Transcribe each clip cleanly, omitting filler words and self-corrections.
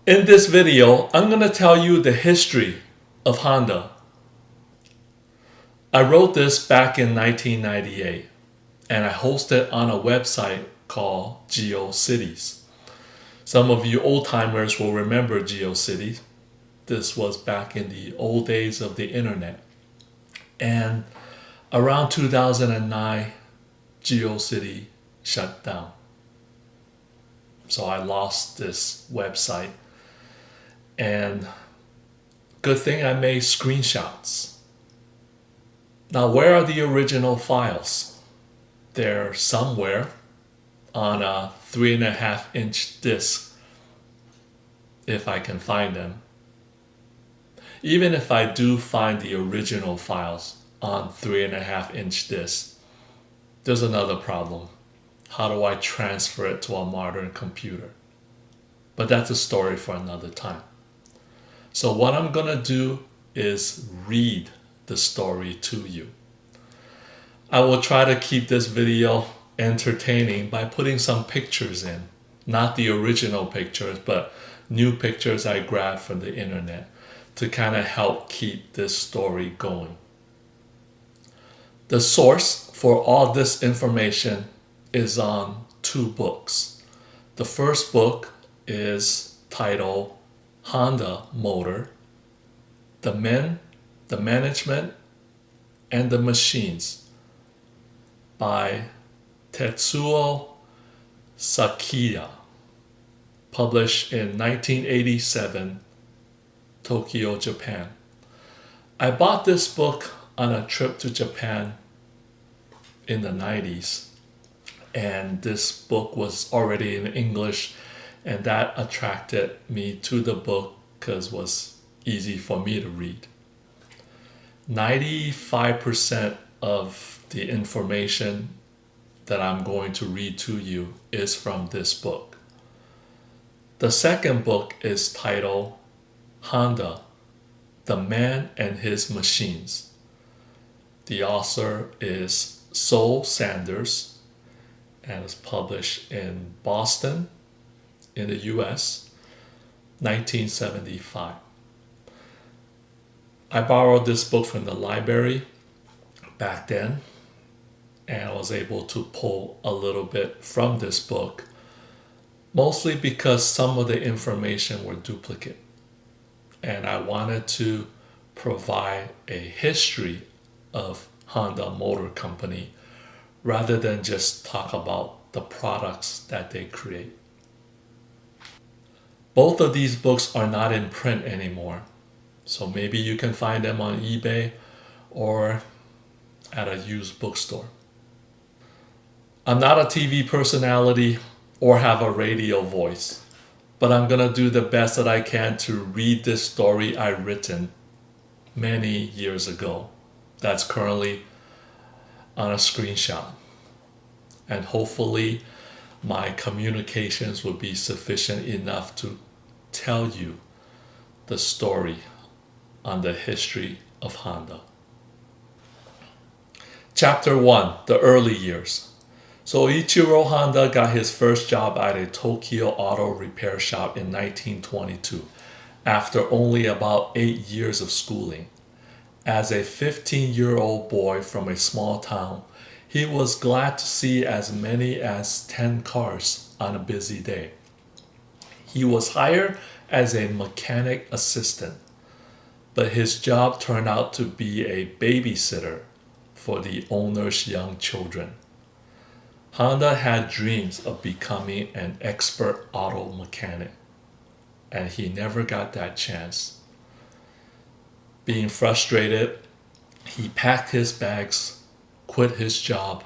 In this video, I'm going to tell you the history of Honda. I wrote this back in 1998 and I hosted on a website called GeoCities. Some of you old timers will remember GeoCities. This was back in the old days of the internet. And around 2009, GeoCity shut down. So I lost this website. And good thing I made screenshots. Now, where are the original files? They're somewhere on a 3.5-inch disc, if I can find them. Even if I do find the original files on 3.5-inch disc, there's another problem. How do I transfer it to a modern computer? But that's a story for another time. So what I'm gonna do is read the story to you. I will try to keep this video entertaining by putting some pictures in. Not the original pictures, but new pictures I grabbed from the internet to kind of help keep this story going. The source for all this information is on 2 books. The first book is titled Honda Motor, The Men, the Management, and the Machines by Tetsuo Sakiya, published in 1987, Tokyo, Japan. I bought this book on a trip to Japan in the 90s, and this book was already in English, and that attracted me to the book because it was easy for me to read. 95% of the information that I'm going to read to you is from this book. The second book is titled Honda, The Man and His Machines. The author is Sol Sanders and is published in Boston in the US, 1975. I borrowed this book from the library back then, and I was able to pull a little bit from this book, mostly because some of the information were duplicate. And I wanted to provide a history of Honda Motor Company rather than just talk about the products that they create. Both of these books are not in print anymore, so maybe you can find them on eBay or at a used bookstore. I'm not a TV personality or have a radio voice, but I'm gonna do the best that I can to read this story I written many years ago that's currently on a screenshot. And hopefully my communications will be sufficient enough to tell you the story on the history of Honda. Chapter 1, the early years. So Ichiro Honda got his first job at a Tokyo auto repair shop in 1922 after only about 8 years of schooling. As a 15-year-old boy from a small town, he was glad to see as many as 10 cars on a busy day. He was hired as a mechanic assistant, but his job turned out to be a babysitter for the owner's young children. Honda had dreams of becoming an expert auto mechanic, and he never got that chance. Being frustrated, he packed his bags, quit his job,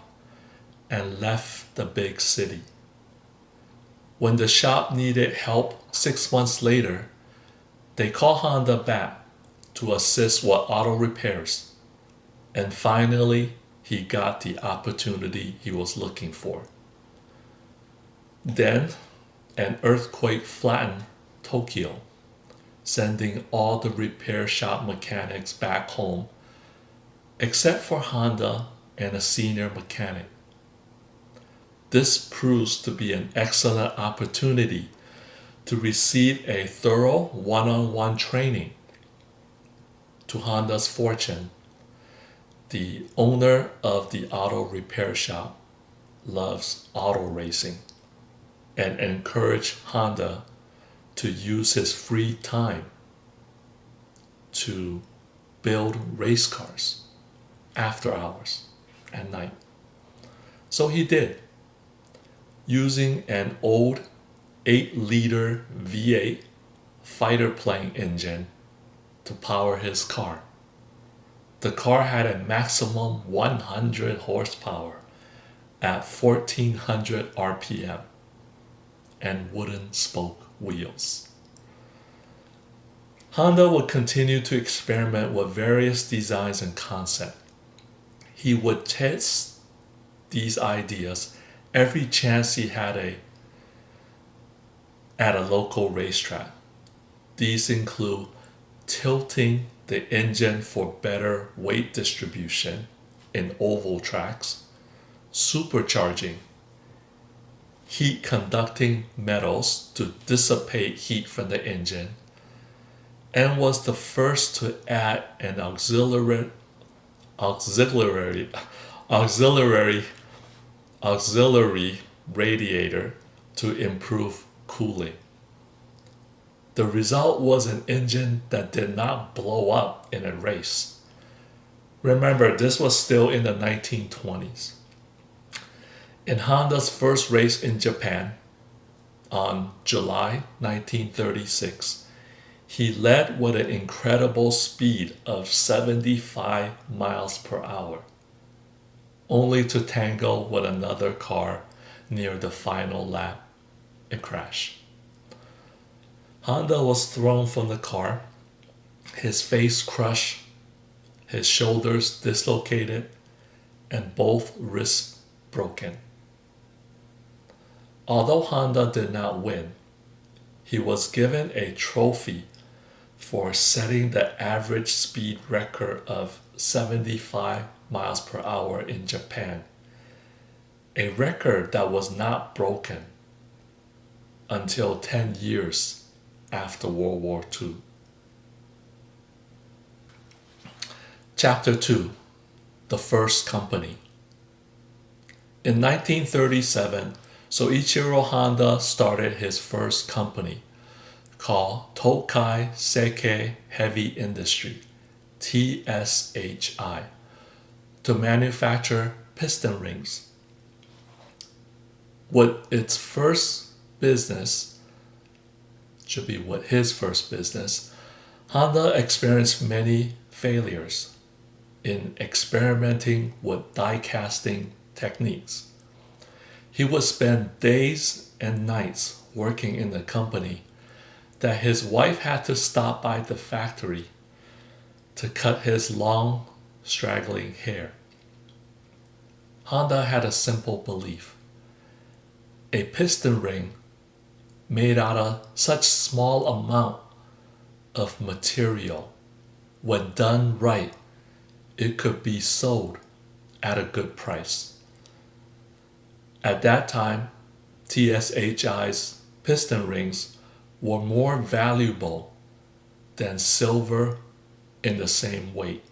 and left the big city. When the shop needed help 6 months later, they called Honda back to assist with auto repairs, and finally he got the opportunity he was looking for. Then an earthquake flattened Tokyo, sending all the repair shop mechanics back home except for Honda and a senior mechanic. This proves to be an excellent opportunity to receive a thorough one-on-one training. To Honda's fortune, the owner of the auto repair shop loves auto racing and encouraged Honda to use his free time to build race cars after hours at night. So he did, using an old 8-liter V8 fighter plane engine to power his car. The car had a maximum 100 horsepower at 1400 RPM and wooden spoke wheels. Honda would continue to experiment with various designs and concepts. He would test these ideas every chance he had at a local racetrack. These include tilting the engine for better weight distribution in oval tracks, supercharging heat conducting metals to dissipate heat from the engine, and was the first to add an auxiliary radiator to improve cooling. The result was an engine that did not blow up in a race. Remember, this was still in the 1920s. In Honda's first race in Japan on July 1936, he led with an incredible speed of 75 miles per hour, only to tangle with another car near the final lap and crash. Honda was thrown from the car, his face crushed, his shoulders dislocated, and both wrists broken. Although Honda did not win, he was given a trophy for setting the average speed record of 75 miles per hour in Japan, a record that was not broken until 10 years after World War II. Chapter 2: The First Company. In 1937, Soichiro Honda started his first company called Tokai Seikei Heavy Industry, TSHI, to manufacture piston rings. With its first business, his first business, Honda experienced many failures in experimenting with die casting techniques. He would spend days and nights working in the company that his wife had to stop by the factory to cut his long, straggling hair. Honda had a simple belief: a piston ring made out of such small amount of material, when done right, it could be sold at a good price. At that time, TSHI's piston rings were more valuable than silver in the same weight.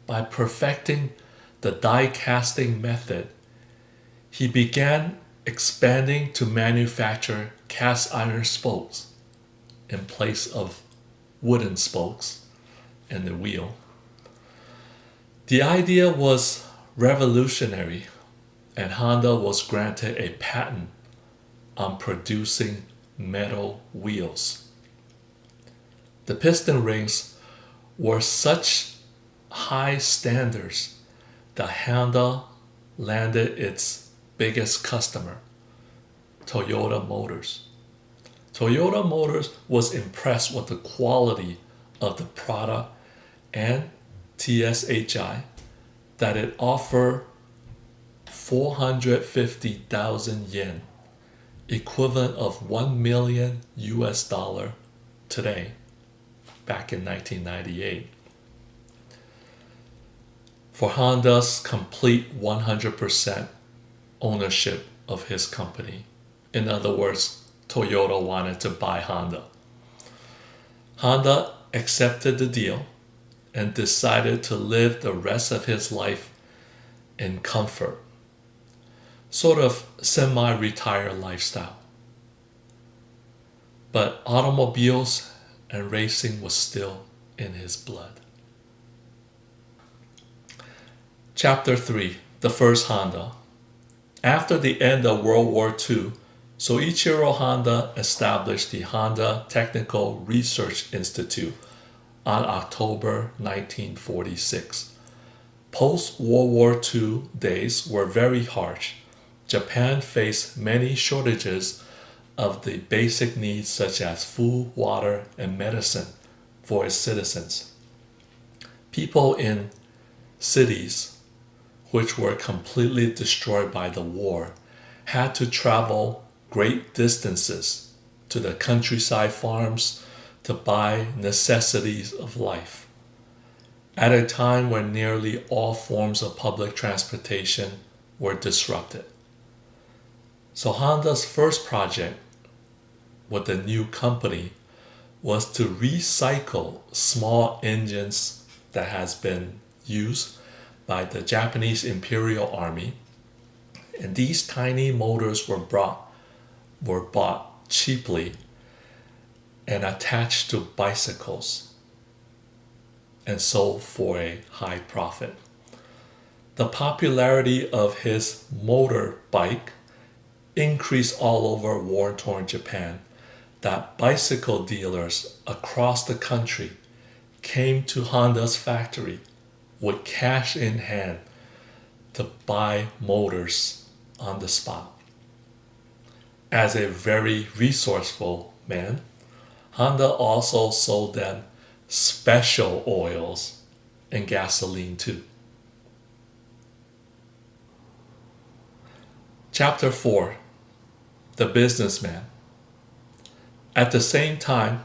By perfecting the die casting method, he began expanding to manufacture cast iron spokes in place of wooden spokes in the wheel. The idea was revolutionary, and Honda was granted a patent on producing metal wheels. The piston rings were such high standards that Honda landed its biggest customer, Toyota Motors. Toyota Motors was impressed with the quality of the product and TSHI, that it offered 450,000 yen, equivalent of $1 million today, back in 1998, for Honda's complete 100% ownership of his company. In other words, Toyota wanted to buy Honda. Honda accepted the deal and decided to live the rest of his life in comfort, sort of semi-retired lifestyle. But automobiles and racing was still in his blood. Chapter 3, the first Honda. After the end of World War II, Soichiro Honda established the Honda Technical Research Institute on October 1946. Post-World War II days were very harsh. Japan faced many shortages of the basic needs such as food, water, and medicine for its citizens. People in cities, which were completely destroyed by the war, had to travel great distances to the countryside farms to buy necessities of life. At a time when nearly all forms of public transportation were disrupted. So Honda's first project with the new company was to recycle small engines that has been used by the Japanese Imperial Army, and these tiny motors were bought cheaply and attached to bicycles and sold for a high profit. The popularity of his motorbike increased all over war-torn Japan, that bicycle dealers across the country came to Honda's factory with cash in hand to buy motors on the spot. As a very resourceful man, Honda also sold them special oils and gasoline too. Chapter 4, the businessman. At the same time,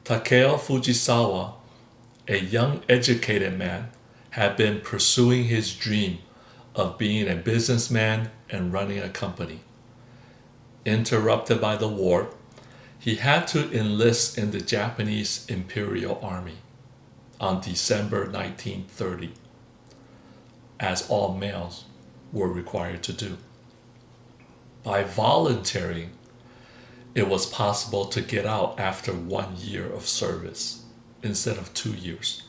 Takeo Fujisawa, a young educated man, had been pursuing his dream of being a businessman and running a company. Interrupted by the war, he had to enlist in the Japanese Imperial Army on December 1930, as all males were required to do. By volunteering, it was possible to get out after 1 year of service instead of 2 years.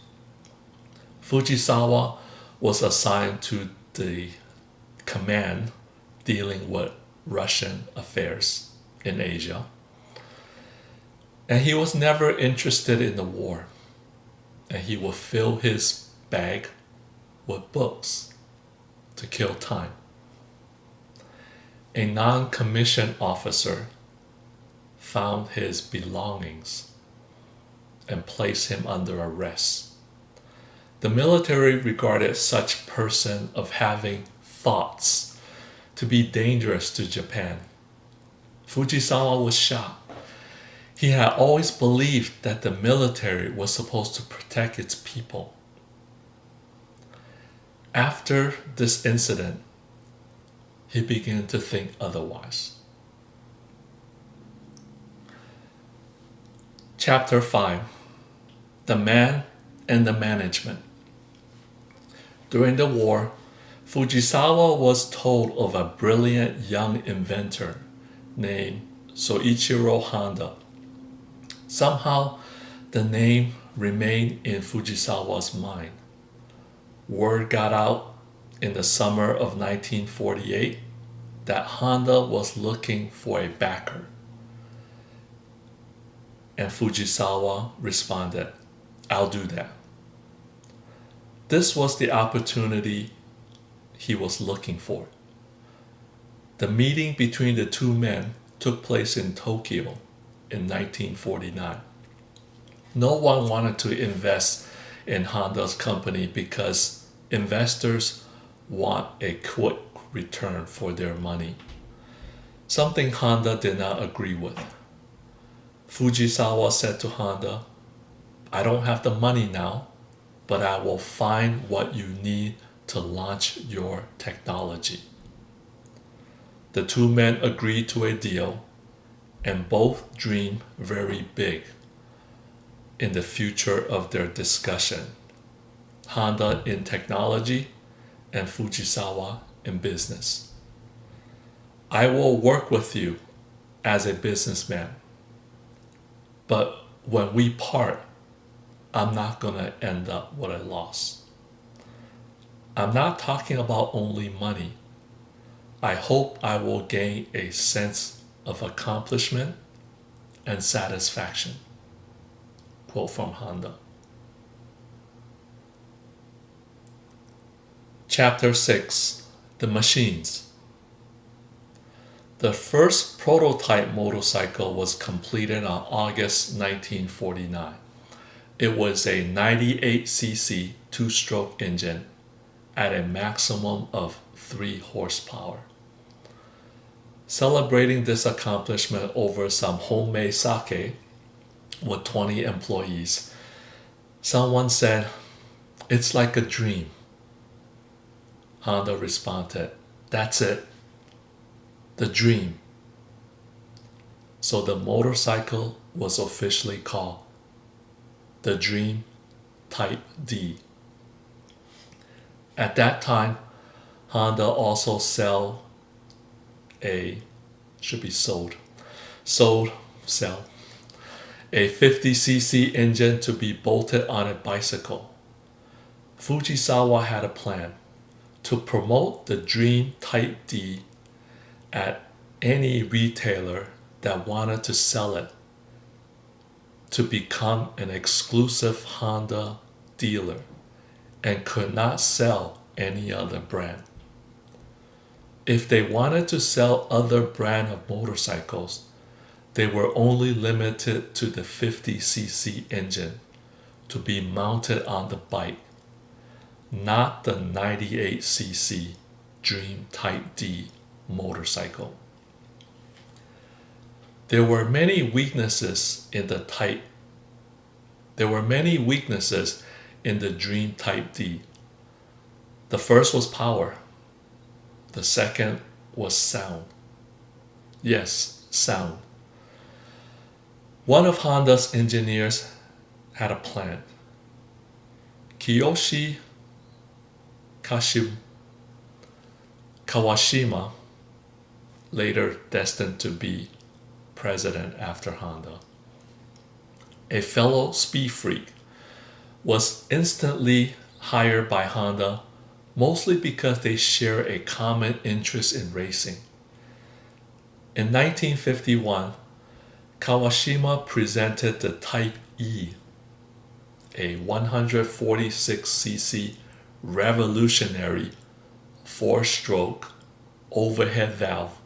Fujisawa was assigned to the command dealing with Russian affairs in Asia, and he was never interested in the war, and he would fill his bag with books to kill time. A non-commissioned officer found his belongings and placed him under arrest. The military regarded such person of having thoughts to be dangerous to Japan. Fujisawa was shocked. He had always believed that the military was supposed to protect its people. After this incident, he began to think otherwise. Chapter 5, the man and the management. During the war, Fujisawa was told of a brilliant young inventor named Soichiro Honda. Somehow, the name remained in Fujisawa's mind. Word got out in the summer of 1948 that Honda was looking for a backer. And Fujisawa responded, "I'll do that." This was the opportunity he was looking for. The meeting between the two men took place in Tokyo in 1949. No one wanted to invest in Honda's company because investors want a quick return for their money, something Honda did not agree with. Fujisawa said to Honda, "I don't have the money now, but I will find what you need to launch your technology." The two men agreed to a deal, and both dream very big in the future of their discussion. Honda in technology and Fujisawa in business. I will work with you as a businessman, but when we part, I'm not going to end up with a loss. I'm not talking about only money. I hope I will gain a sense of accomplishment and satisfaction. Quote from Honda. Chapter 6. The Machines. The first prototype motorcycle was completed on August 1949. It was a 98cc two-stroke engine at a maximum of 3 horsepower. Celebrating this accomplishment over some homemade sake with 20 employees, someone said, "It's like a dream." Honda responded, "That's it, the dream." So the motorcycle was officially called the Dream Type D. At that time, Honda also sold a 50cc engine to be bolted on a bicycle. Fujisawa had a plan to promote the Dream Type D at any retailer that wanted to sell it to become an exclusive Honda dealer and could not sell any other brand. If they wanted to sell other brand of motorcycles, they were only limited to the 50cc engine to be mounted on the bike, not the 98cc Dream Type D motorcycle. There were many weaknesses in the Dream Type D. The first was power. The second was sound. Yes, sound. One of Honda's engineers had a plan. Kiyoshi Kawashima, later destined to be president after Honda, a fellow speed freak, was instantly hired by Honda, mostly because they share a common interest in racing. In 1951, Kawashima presented the Type E, a 146cc revolutionary 4-stroke overhead valve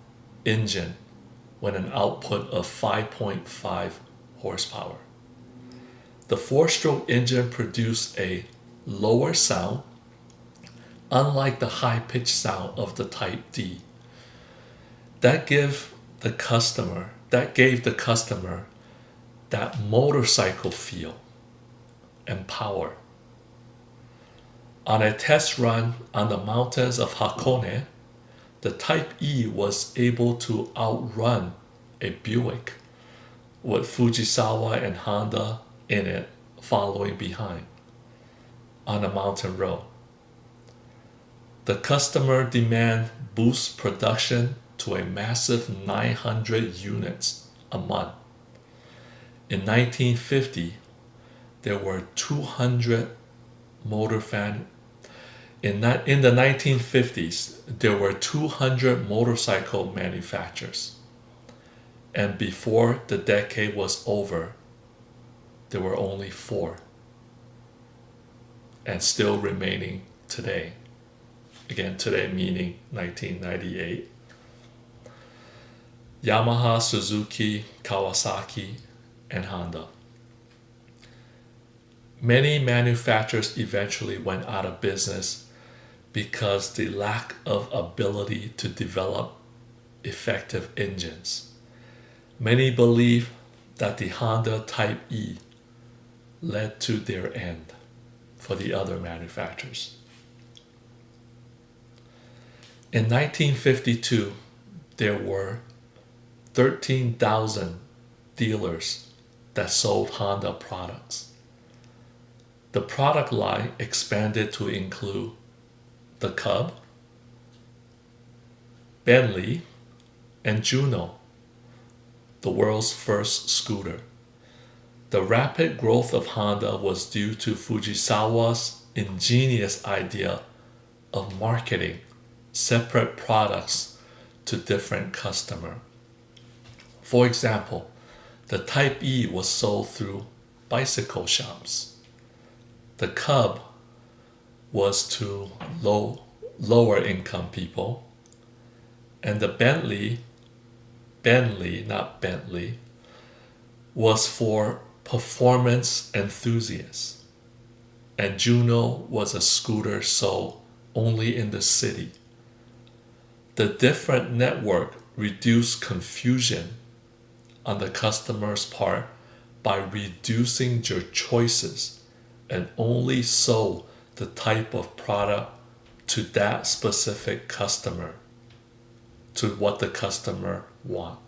engine with an output of 5.5 horsepower. The 4-stroke engine produced a lower sound, unlike the high-pitched sound of the Type D. That gave the customer that motorcycle feel and power. On a test run on the mountains of Hakone, the Type E was able to outrun a Buick with Fujisawa and Honda in it following behind on a mountain road. The customer demand boosts production to a massive 900 units a month. In 1950, there were 200 In the 1950s, there were 200 motorcycle manufacturers. And before the decade was over, there were only 4. And still remaining today. Again, today meaning 1998. Yamaha, Suzuki, Kawasaki, and Honda. Many manufacturers eventually went out of business because the lack of ability to develop effective engines. Many believe that the Honda Type E led to their end for the other manufacturers. In 1952, there were 13,000 dealers that sold Honda products. The product line expanded to include the Cub, Bentley, and Juno, the world's first scooter. The rapid growth of Honda was due to Fujisawa's ingenious idea of marketing separate products to different customers. For example, the Type E was sold through bicycle shops. The Cub was to lower income people. And the Bentley, not Bentley, was for performance enthusiasts. And Juno was a scooter sold only in the city. The different network reduced confusion on the customer's part by reducing your choices and only sold the type of product to that specific customer, to what the customer wants.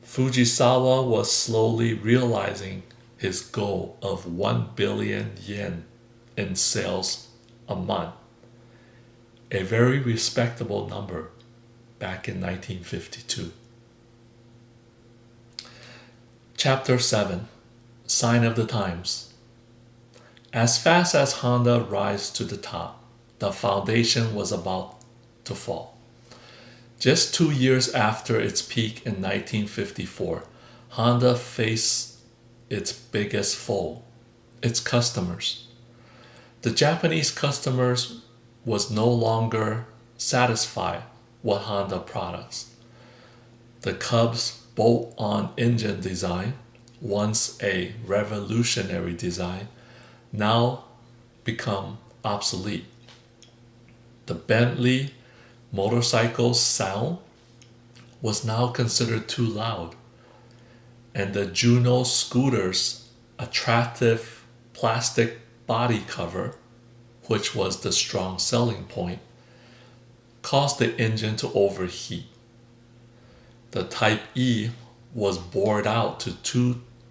Fujisawa was slowly realizing his goal of 1 billion yen in sales a month, a very respectable number back in 1952. Chapter 7, Sign of the Times. As fast as Honda rise to the top, the foundation was about to fall. Just 2 years after its peak in 1954, Honda faced its biggest foe, its customers. The Japanese customers was no longer satisfied with Honda products. The Cub's bolt-on engine design, once a revolutionary design, now become obsolete. The Bentley motorcycle's sound was now considered too loud, and the Juno scooter's attractive plastic body cover, which was the strong selling point, caused the engine to overheat. The Type E was bored out to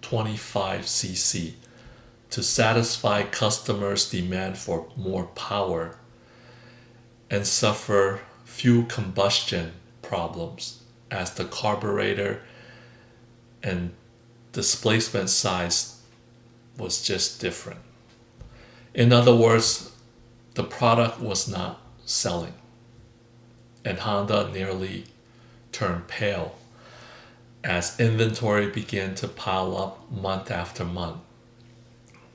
225cc to satisfy customers' demand for more power and suffer fuel combustion problems as the carburetor and displacement size was just different. In other words, the product was not selling, and Honda nearly turned pale as inventory began to pile up month after month.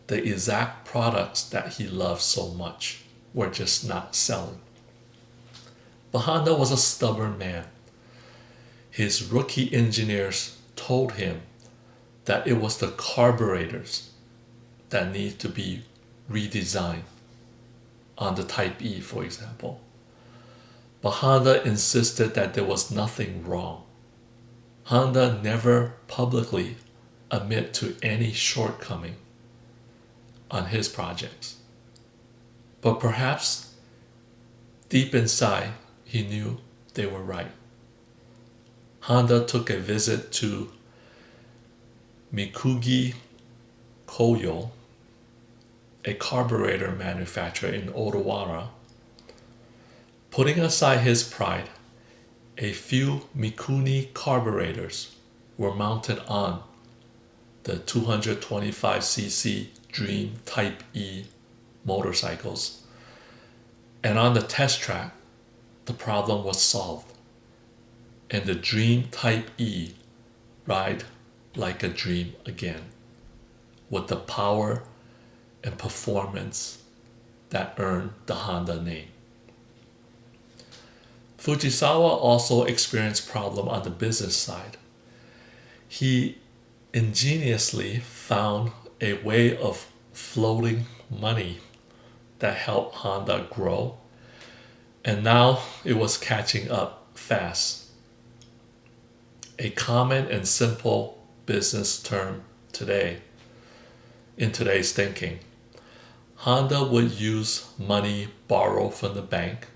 The exact products that he loved so much were just not selling. But Honda was a stubborn man. His rookie engineers told him that it was the carburetors that need to be redesigned on the Type E, for example. But Honda insisted that there was nothing wrong. Honda never publicly admit to any shortcoming on his projects. But perhaps deep inside, he knew they were right. Honda took a visit to Mikugi Koyo, a carburetor manufacturer in Odawara. Putting aside his pride, a few Mikuni carburetors were mounted on the 225cc Dream Type E motorcycles, and on the test track, the problem was solved, and the Dream Type E ride like a dream again, with the power and performance that earned the Honda name. Fujisawa also experienced problems on the business side. He ingeniously found a way of floating money that helped Honda grow, and now it was catching up fast. A common and simple business term today, in today's thinking. Honda would use money borrowed from the bank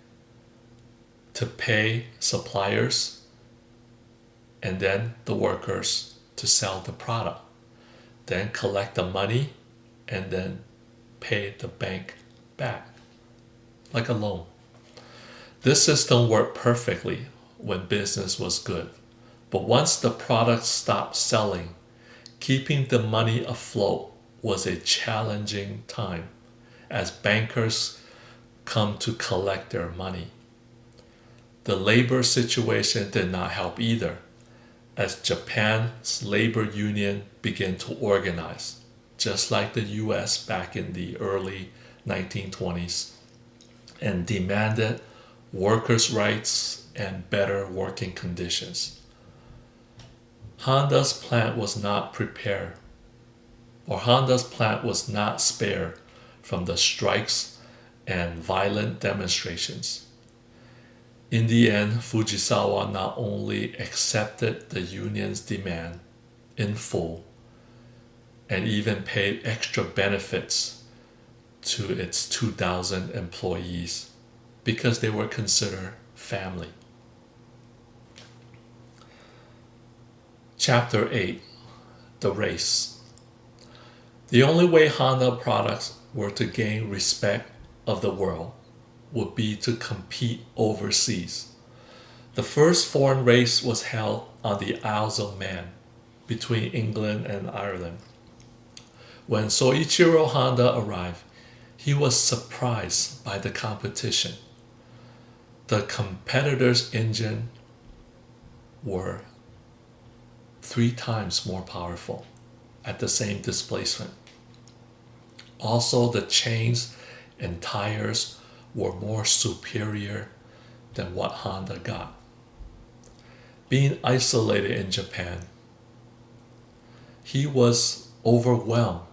to pay suppliers and then the workers to sell the product, then collect the money, and then pay the bank back, like a loan. This system worked perfectly when business was good. But once the product stopped selling, keeping the money afloat was a challenging time as bankers come to collect their money. The labor situation did not help either, as Japan's labor union began to organize, just like the US back in the early 1920s, and demanded workers' rights and better working conditions. Honda's plant was not spared from the strikes and violent demonstrations. In the end, Fujisawa not only accepted the union's demand in full and even paid extra benefits to its 2,000 employees because they were considered family. Chapter 8: The Race. The only way Honda products were to gain respect of the world would be to compete overseas. The first foreign race was held on the Isles of Man between England and Ireland. When Soichiro Honda arrived, he was surprised by the competition. The competitors' engines were 3 times more powerful at the same displacement. Also, the chains and tires were more superior than what Honda got. Being isolated in Japan, he was overwhelmed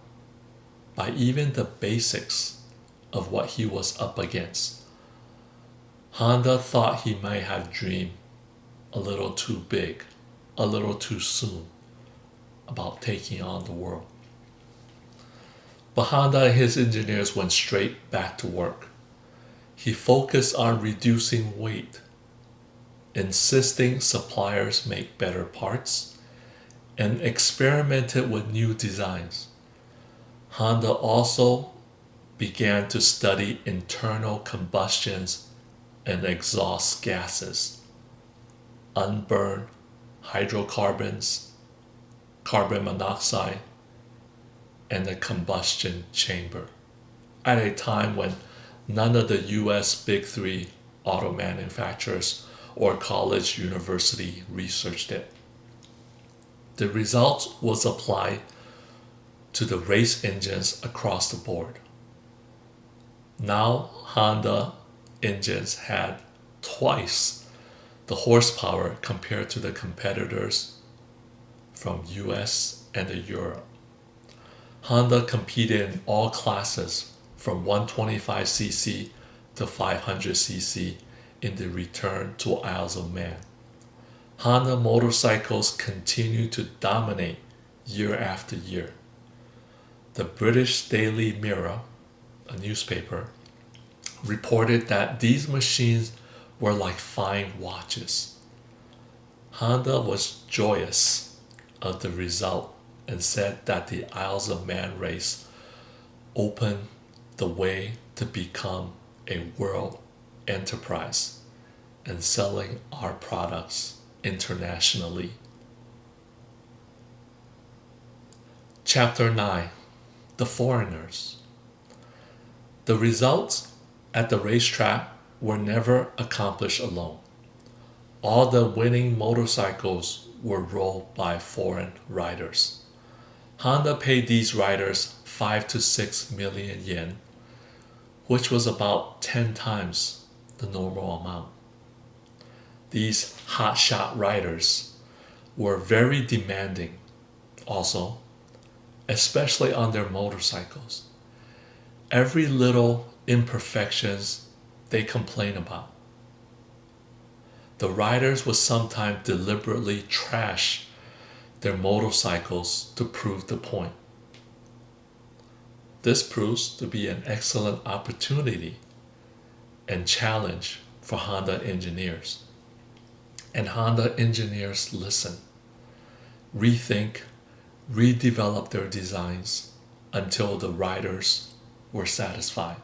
by even the basics of what he was up against. Honda thought he might have dreamed a little too big, a little too soon about taking on the world. But Honda and his engineers went straight back to work. He focused on reducing weight, insisting suppliers make better parts, and experimented with new designs. Honda also began to study internal combustions and exhaust gases, unburned hydrocarbons, carbon monoxide, and the combustion chamber, at a time when none of the US Big Three auto manufacturers or college university researched it. The result was applied to the race engines across the board. Now Honda engines had twice the horsepower compared to the competitors from US and Europe. Honda competed in all classes from 125cc to 500cc in the return to Isles of Man. Honda motorcycles continued to dominate year after year. The British Daily Mirror, a newspaper, reported that these machines were like fine watches. Honda was joyous of the result and said that the Isles of Man race opened the way to become a world enterprise and selling our products internationally. Chapter 9: The Foreigners. The results at the racetrack were never accomplished alone. All the winning motorcycles were rode by foreign riders. Honda paid these riders 5 to 6 million yen, which was about 10 times the normal amount. These hotshot riders were very demanding also, especially on their motorcycles. Every little imperfections they complain about. The riders would sometimes deliberately trash their motorcycles to prove the point. This proves to be an excellent opportunity and challenge for Honda engineers. And Honda engineers listened, rethink, redevelop their designs until the riders were satisfied.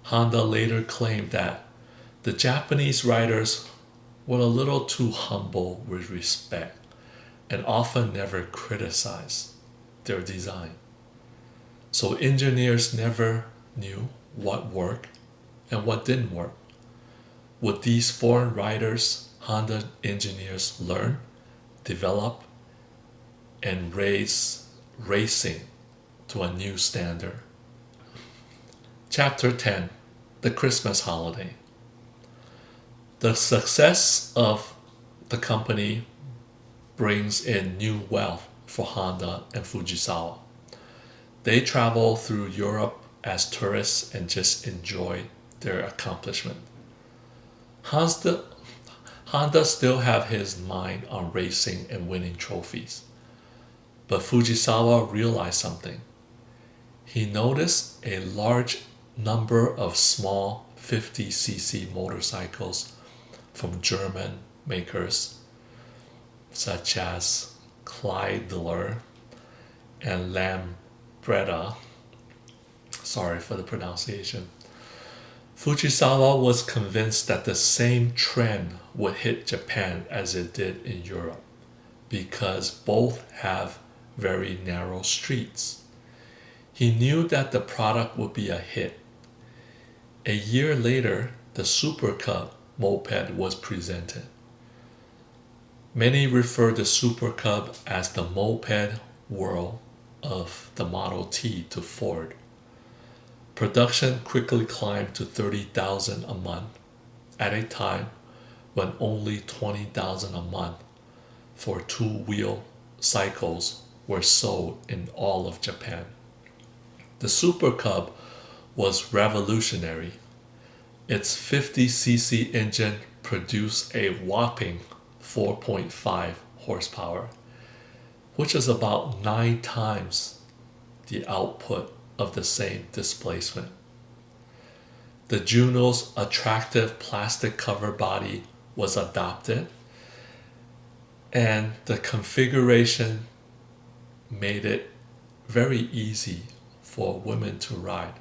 Honda later claimed that the Japanese riders were a little too humble with respect and often never criticized their design. So engineers never knew what worked and what didn't work. Would these foreign riders, Honda engineers, learn, develop, and raise racing to a new standard? Chapter 10: The Christmas Holiday. The success of the company brings in new wealth for Honda and Fujisawa. They travel through Europe as tourists and just enjoy their accomplishment. Honda still have his mind on racing and winning trophies. But Fujisawa realized something. He noticed a large number of small 50cc motorcycles from German makers such as Kleidler and Lambretta. Sorry for the pronunciation. Fujisawa was convinced that the same trend would hit Japan as it did in Europe because both have very narrow streets. He knew that the product would be a hit. A year later, the Super Cub moped was presented. Many refer the Super Cub as the moped world of the Model T to Ford. Production quickly climbed to 30,000 a month at a time when only 20,000 a month for two-wheel cycles were sold in all of Japan. The Super Cub was revolutionary. Its 50cc engine produced a whopping 4.5 horsepower, which is about 9 times the output of the same displacement. The Juno's attractive plastic cover body was adopted, and the configuration made it very easy for women to ride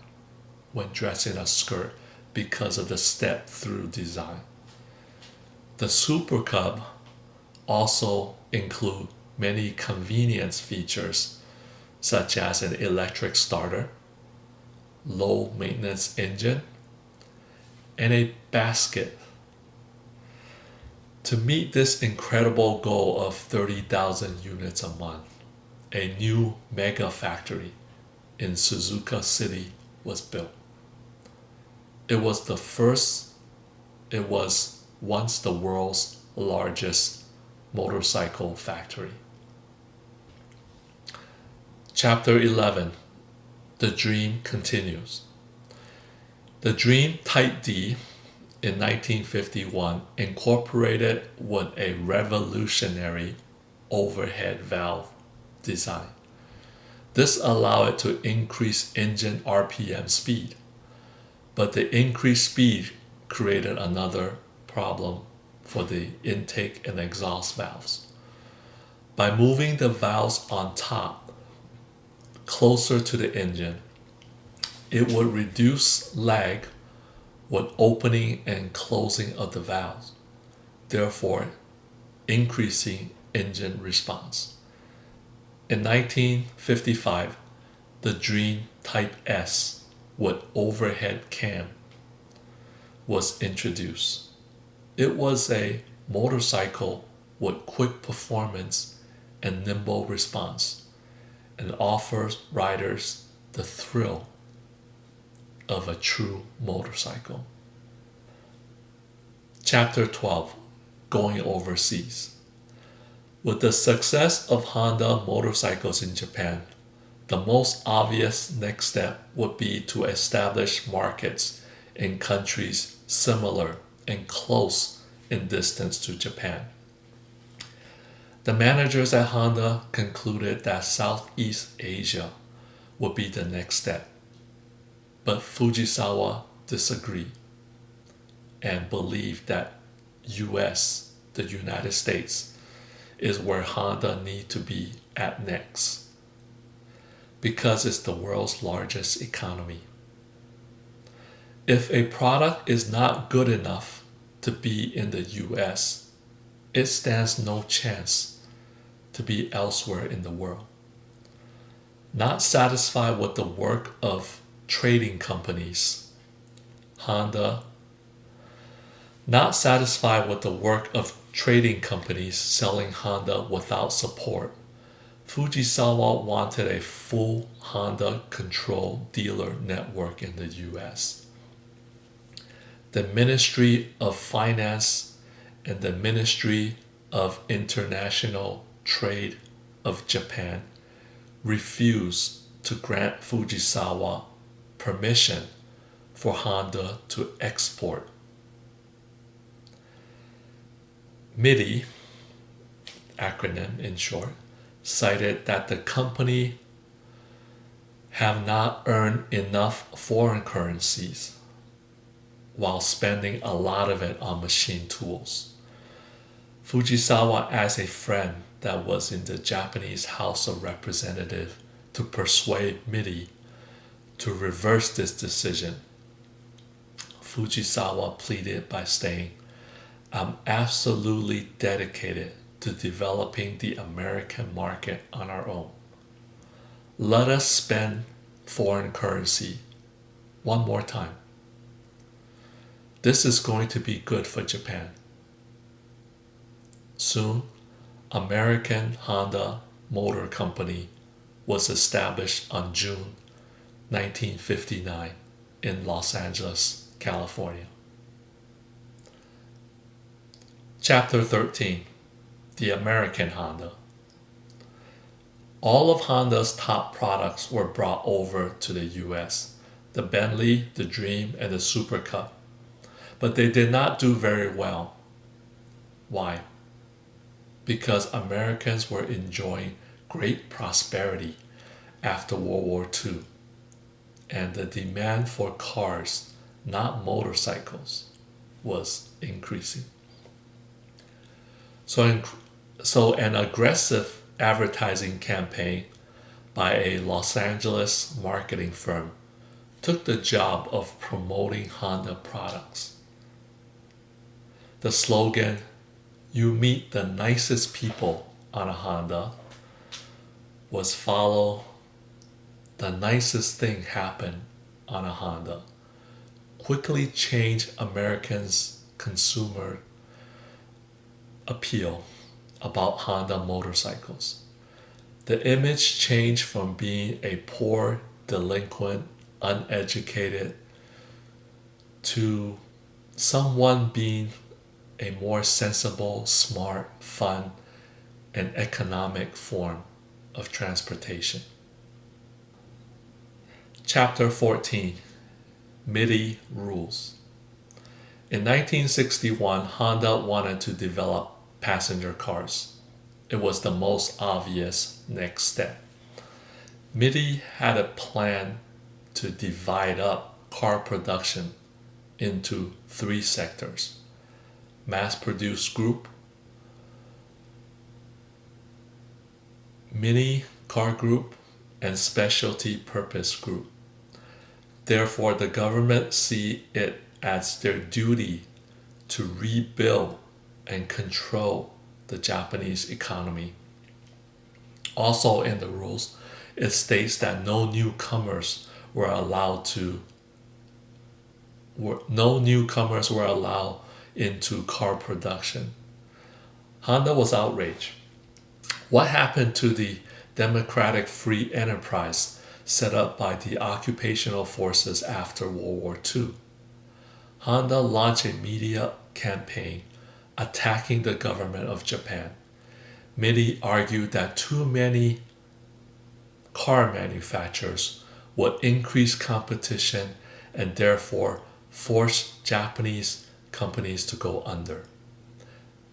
when dressed in a skirt because of the step-through design. The Super Cub also includes many convenience features such as an electric starter, low maintenance engine, and a basket. To meet this incredible goal of 30,000 units a month, a new mega factory in Suzuka City was built. It was once the world's largest motorcycle factory. Chapter 11: The Dream Continues. The Dream Type D in 1951 incorporated with a revolutionary overhead valve design. This allowed it to increase engine RPM speed, but the increased speed created another problem for the intake and exhaust valves. By moving the valves on top closer to the engine, it would reduce lag with opening and closing of the valves, therefore increasing engine response. In 1955, the Dream Type S with overhead cam was introduced. It was a motorcycle with quick performance and nimble response, and offers riders the thrill of a true motorcycle. Chapter 12: Going Overseas. With the success of Honda motorcycles in Japan, the most obvious next step would be to establish markets in countries similar and close in distance to Japan. The managers at Honda concluded that Southeast Asia would be the next step, but Fujisawa disagreed and believed that US, the United States, is where Honda need to be at next because it's the world's largest economy. If a product is not good enough to be in the US, it stands no chance to be elsewhere in the world. Not satisfied with the work of trading companies, not satisfied with the work of trading companies selling Honda without support, Fujisawa wanted a full Honda control dealer network in the US. The Ministry of Finance and the Ministry of International Trade of Japan refused to grant Fujisawa permission for Honda to export. MITI, acronym in short, cited that the company have not earned enough foreign currencies while spending a lot of it on machine tools. Fujisawa asked a friend that was in the Japanese House of Representatives to persuade MITI to reverse this decision. Fujisawa pleaded by saying, "I'm absolutely dedicated to developing the American market on our own. Let us spend foreign currency one more time. This is going to be good for Japan." Soon, American Honda Motor Company was established on June 1959 in Los Angeles, California. Chapter 13, The American Honda. All of Honda's top products were brought over to the US, the Bentley, the Dream, and the Super Cup. But they did not do very well. Why? Because Americans were enjoying great prosperity after World War II, and the demand for cars, not motorcycles, was increasing. So an aggressive advertising campaign by a Los Angeles marketing firm took the job of promoting Honda products. The slogan, "You meet the nicest people on a Honda," was followed, "The nicest thing happened on a Honda," quickly changed Americans' consumer appeal about Honda motorcycles. The image changed from being a poor, delinquent, uneducated to someone being a more sensible, smart, fun, and economic form of transportation. Chapter 14, MITI Rules. In 1961, Honda wanted to develop passenger cars. It was the most obvious next step. MITI had a plan to divide up car production into three sectors: mass-produced group, mini car group, and specialty purpose group. Therefore, the government see it as their duty to rebuild and control the Japanese economy. Also in the rules, it states that no newcomers were allowed into car production. Honda was outraged. What happened to the democratic free enterprise set up by the occupational forces after World War II? Honda launched a media campaign attacking the government of Japan. MITI argued that too many car manufacturers would increase competition and therefore force Japanese companies to go under.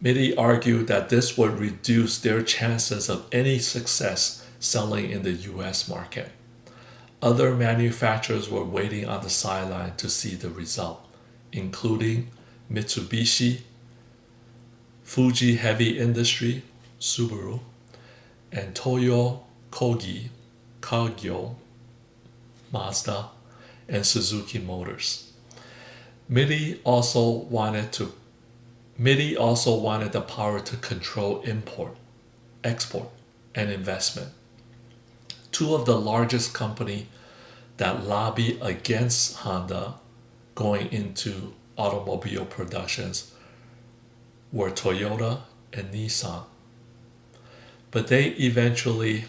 MITI argued that this would reduce their chances of any success selling in the US market. Other manufacturers were waiting on the sideline to see the result, including Mitsubishi, Fuji Heavy Industry, Subaru, and Toyo Kogi, Kagyo, Mazda, and Suzuki Motors. MIDI also wanted the power to control import, export, and investment. Two of the largest companies that lobby against Honda going into automobile productions were Toyota and Nissan. But they eventually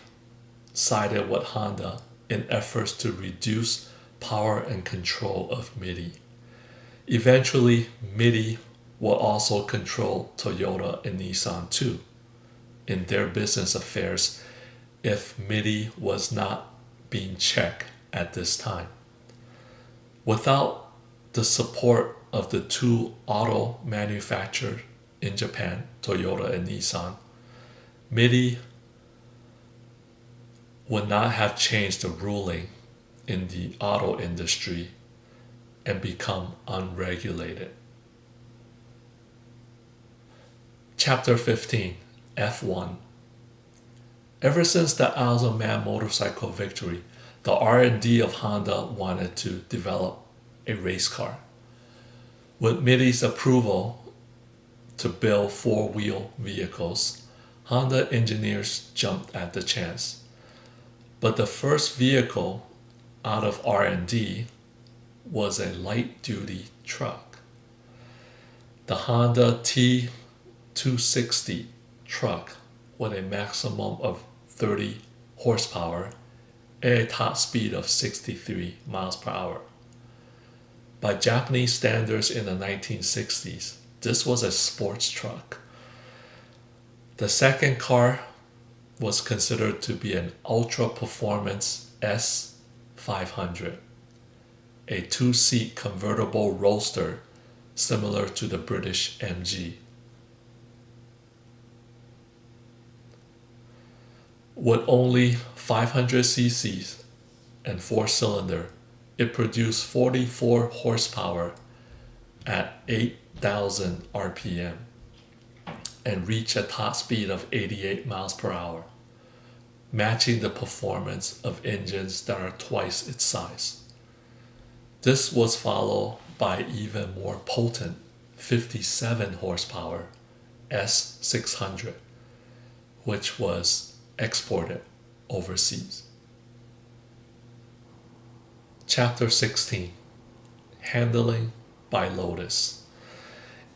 sided with Honda in efforts to reduce power and control of MIDI. Eventually, MIDI will also control Toyota and Nissan too in their business affairs if MIDI was not being checked at this time. Without the support of the two auto manufacturers in Japan, Toyota and Nissan, MIDI would not have changed the ruling in the auto industry and become unregulated. Chapter 15, F1. Ever since the Isles of Man motorcycle victory, the R&D of Honda wanted to develop a race car. With MIDI's approval to build four-wheel vehicles, Honda engineers jumped at the chance. But the first vehicle out of R&D was a light-duty truck. The Honda T260 truck with a maximum of 30 horsepower and a top speed of 63 miles per hour. By Japanese standards in the 1960s, this was a sports truck. The second car was considered to be an ultra performance S500, a two-seat convertible roadster similar to the British MG. With only 500 cc's and 4-cylinder, it produced 44 horsepower at 8,000 RPM and reached a top speed of 88 miles per hour, matching the performance of engines that are twice its size. This was followed by even more potent 57 horsepower S600, which was exported overseas. Chapter 16, Handling by Lotus.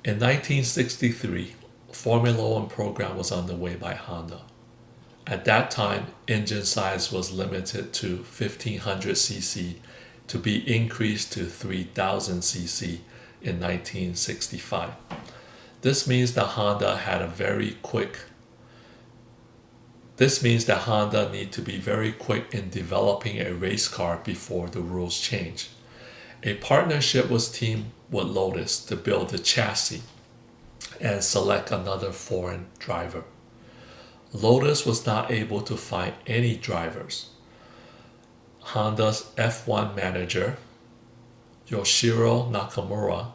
In 1963, Formula One program was underway by Honda. At that time, engine size was limited to 1500 cc to be increased to 3000 cc in 1965. This means that Honda need to be very quick in developing a race car before the rules change. A partnership was teamed with Lotus to build the chassis and select another foreign driver. Lotus was not able to find any drivers. Honda's F1 manager, Yoshiro Nakamura,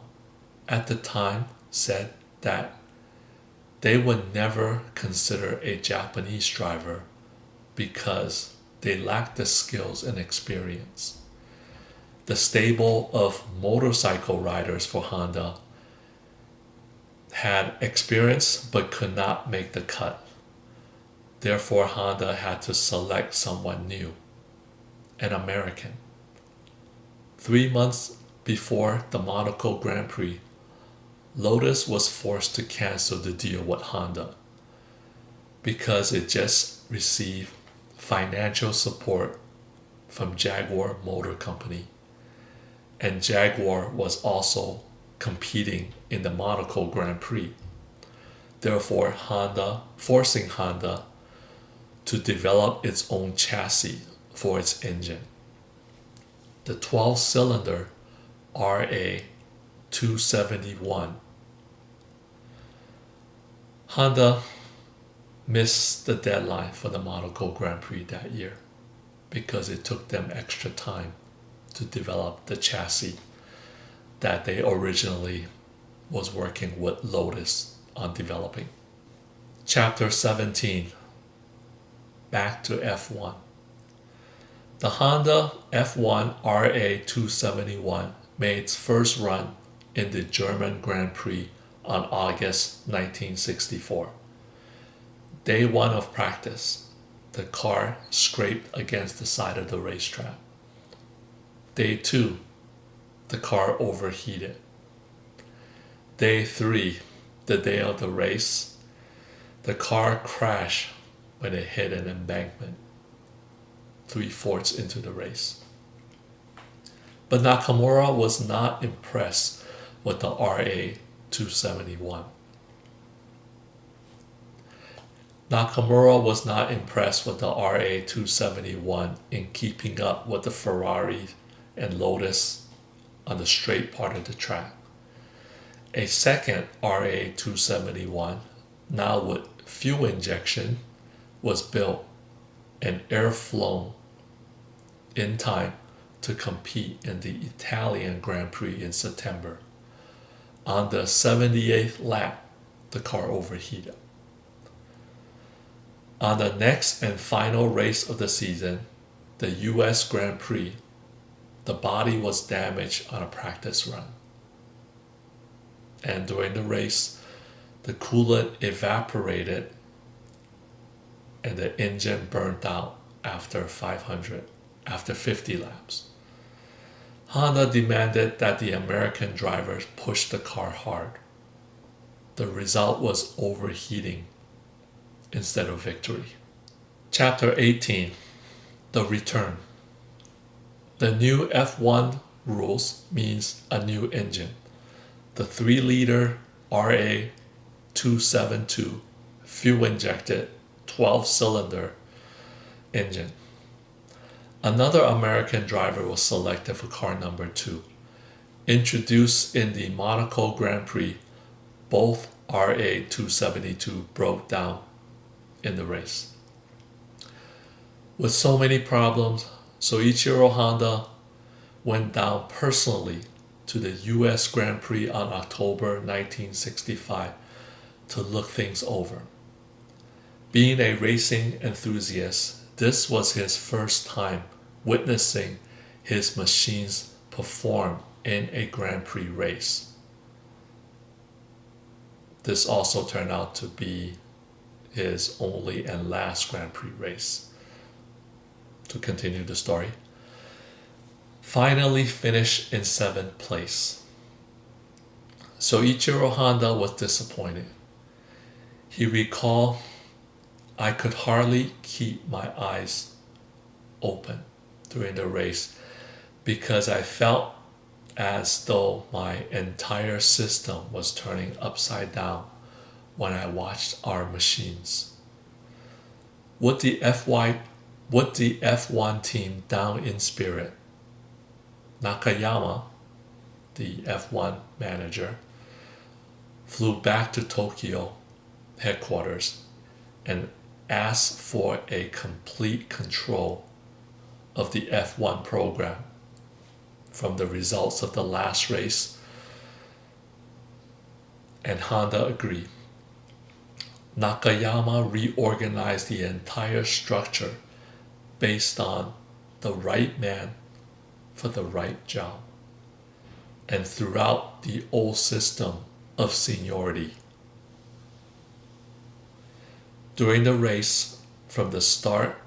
at the time said that they would never consider a Japanese driver because they lacked the skills and experience. The stable of motorcycle riders for Honda had experience but could not make the cut. Therefore, Honda had to select someone new, an American. 3 months before the Monaco Grand Prix, Lotus was forced to cancel the deal with Honda because it just received financial support from Jaguar Motor Company, and Jaguar was also competing in the Monaco Grand Prix. Therefore, forcing Honda to develop its own chassis for its engine. The 12-cylinder RA271. Honda missed the deadline for the Monaco Grand Prix that year because it took them extra time to develop the chassis that they originally was working with Lotus on developing. Chapter 17. Back to F1. The Honda F1 RA271 made its first run in the German Grand Prix on August 1964. Day 1 of practice, the car scraped against the side of the racetrack. Day 2, the car overheated. Day 3, the day of the race, the car crashed when it hit an embankment 3/4 into the race. But Nakamura was not impressed with the RA271. Nakamura was not impressed with the RA271 in keeping up with the Ferrari and Lotus on the straight part of the track. A second RA271, now with fuel injection, was built and airflown in time to compete in the Italian Grand Prix in September. On the 78th lap, the car overheated. On the next and final race of the season, the US Grand Prix, the body was damaged on a practice run. And during the race, the coolant evaporated and the engine burnt out after 50 laps. Honda demanded that the American drivers push the car hard. The result was overheating instead of victory. Chapter 18. The return. The new F1 rules means a new engine. The 3-liter RA272 fuel-injected 12-cylinder engine. Another American driver was selected for car number 2. Introduced in the Monaco Grand Prix, both RA272 broke down in the race. With so many problems, Soichiro Honda went down personally to the US Grand Prix on October 1965 to look things over. Being a racing enthusiast, this was his first time witnessing his machines perform in a Grand Prix race. This also turned out to be his only and last Grand Prix race. To continue the story, finally finished in 7th place. Soichiro Honda was disappointed. He recalled, "I could hardly keep my eyes open during the race because I felt as though my entire system was turning upside down when I watched our machines." Would the F1 team down in spirit? Nakayama, the F1 manager, flew back to Tokyo headquarters and asked for a complete control of the F1 program from the results of the last race, and Honda agreed. Nakayama reorganized the entire structure based on the right man for the right job, and throughout the old system of seniority. During the race, from the start,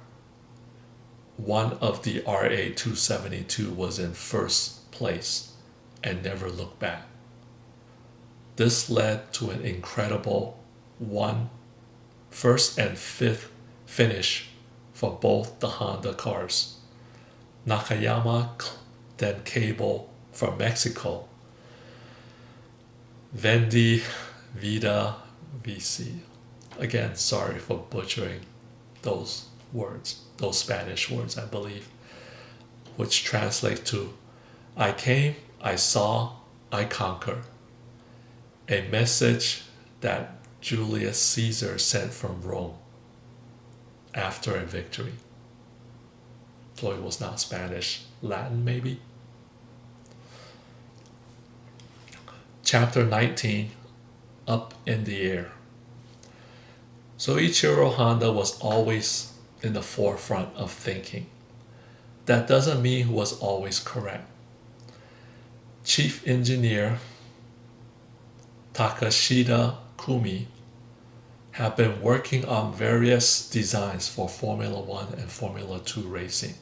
one of the RA272 was in first place and never looked back. This led to an incredible first and fifth finish for both the Honda cars. Nakayama then cable from Mexico, Vendi Vida Vici. Again, sorry for butchering those words, those Spanish words, I believe, which translate to, "I came, I saw, I conquer." A message that Julius Caesar sent from Rome after a victory. Though it was not Spanish, Latin maybe. Chapter 19, up in the air. Soichiro Honda was always in the forefront of thinking. That doesn't mean he was always correct. Chief Engineer Takashita Kumi had been working on various designs for Formula One and Formula Two racing.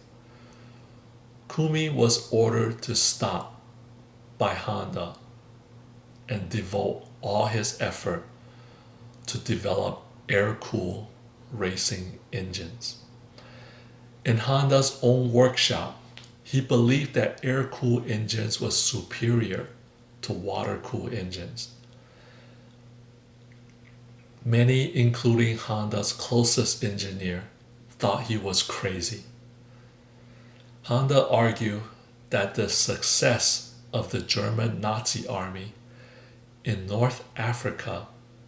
Kumi was ordered to stop by Honda and devote all his effort to develop air-cooled racing engines. In Honda's own workshop, he believed that air-cooled engines was superior to water-cooled engines. Many, including Honda's closest engineer, thought he was crazy. Honda argued that the success of the German Nazi army in North Africa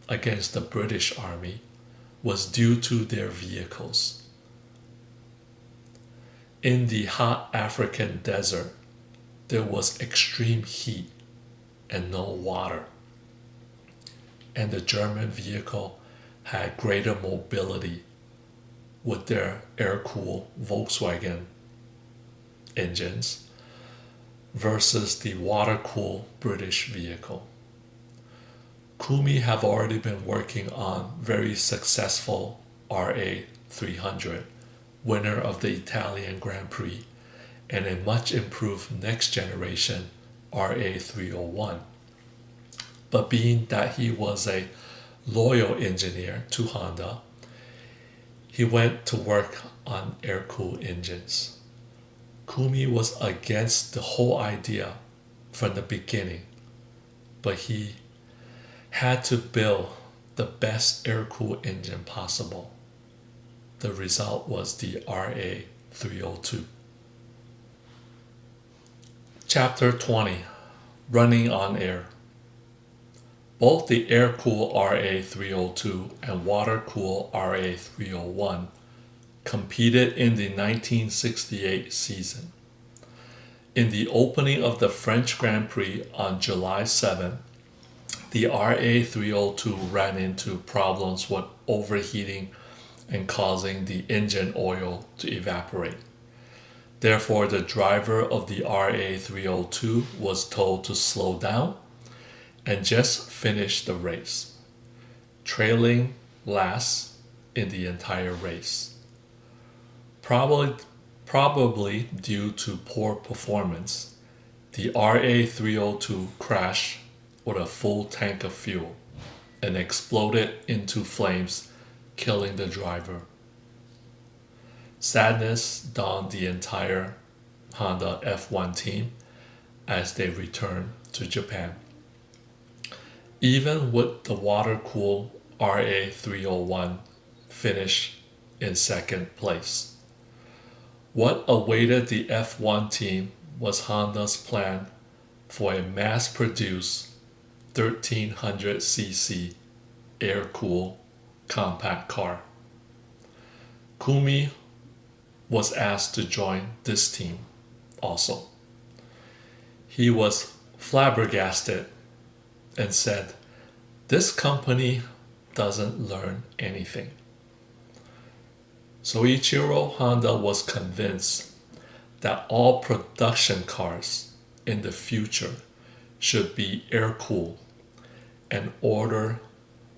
against the British army was due to their vehicles. In the hot African desert, there was extreme heat and no water, and the German vehicle had greater mobility with their air-cooled Volkswagen engines versus the water-cooled British vehicle. Kumi have already been working on very successful RA300, winner of the Italian Grand Prix, and a much improved next generation RA301. But being that he was a loyal engineer to Honda, he went to work on air-cooled engines. Kumi was against the whole idea from the beginning, but he had to build the best air-cooled engine possible. The result was the RA302. Chapter 20, Running on Air. Both the air-cooled RA302 and water-cooled RA301 competed in the 1968 season. In the opening of the French Grand Prix on July 7, the RA302 ran into problems with overheating and causing the engine oil to evaporate. Therefore, the driver of the RA302 was told to slow down and just finish the race, trailing last in the entire race. Probably due to poor performance, the RA302 crashed with a full tank of fuel and exploded into flames, killing the driver. Sadness dawned the entire Honda F1 team as they returned to Japan. Even with the water-cooled RA301 finish in second place, what awaited the F1 team was Honda's plan for a mass-produced 1300cc air-cooled compact car. Kumi was asked to join this team also. He was flabbergasted and said, "This company doesn't learn anything." Soichiro Honda was convinced that all production cars in the future should be air-cooled and order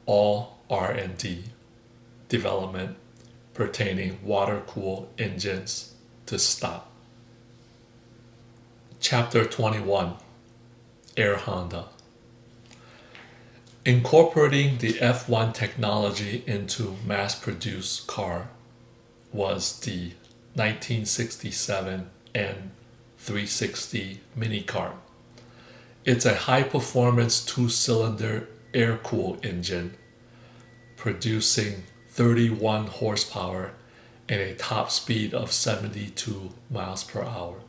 all R&D development pertaining water-cooled engines to stop. Chapter 21, Air Honda. Incorporating the F1 technology into mass-produced car was the 1967 N360 minicar. It's a high-performance two-cylinder air-cooled engine producing 31 horsepower and a top speed of 72 miles per hour.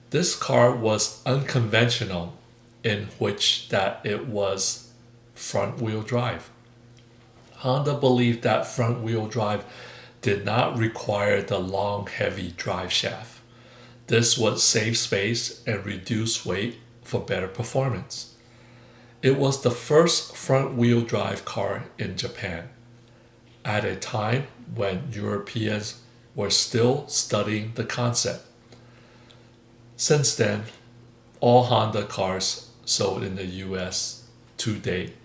This car was unconventional in which that it was front-wheel drive. Honda believed that front-wheel drive did not require the long, heavy drive shaft. This would save space and reduce weight for better performance. It was the first front-wheel drive car in Japan at a time when Europeans were still studying the concept. Since then, all Honda cars sold in the US to date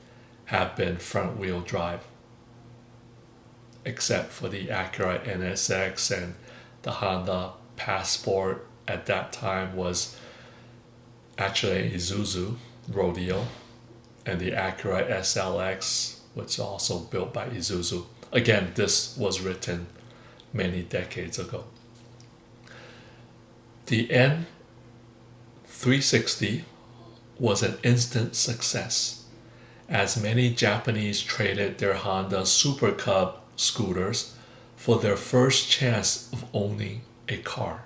have been front-wheel drive, except for the Acura NSX and the Honda Passport at that time was actually Isuzu Rodeo, and the Acura SLX, which is also built by Isuzu. Again, this was written many decades ago. The N360 was an instant success, as many Japanese traded their Honda Super Cub scooters for their first chance of owning a car.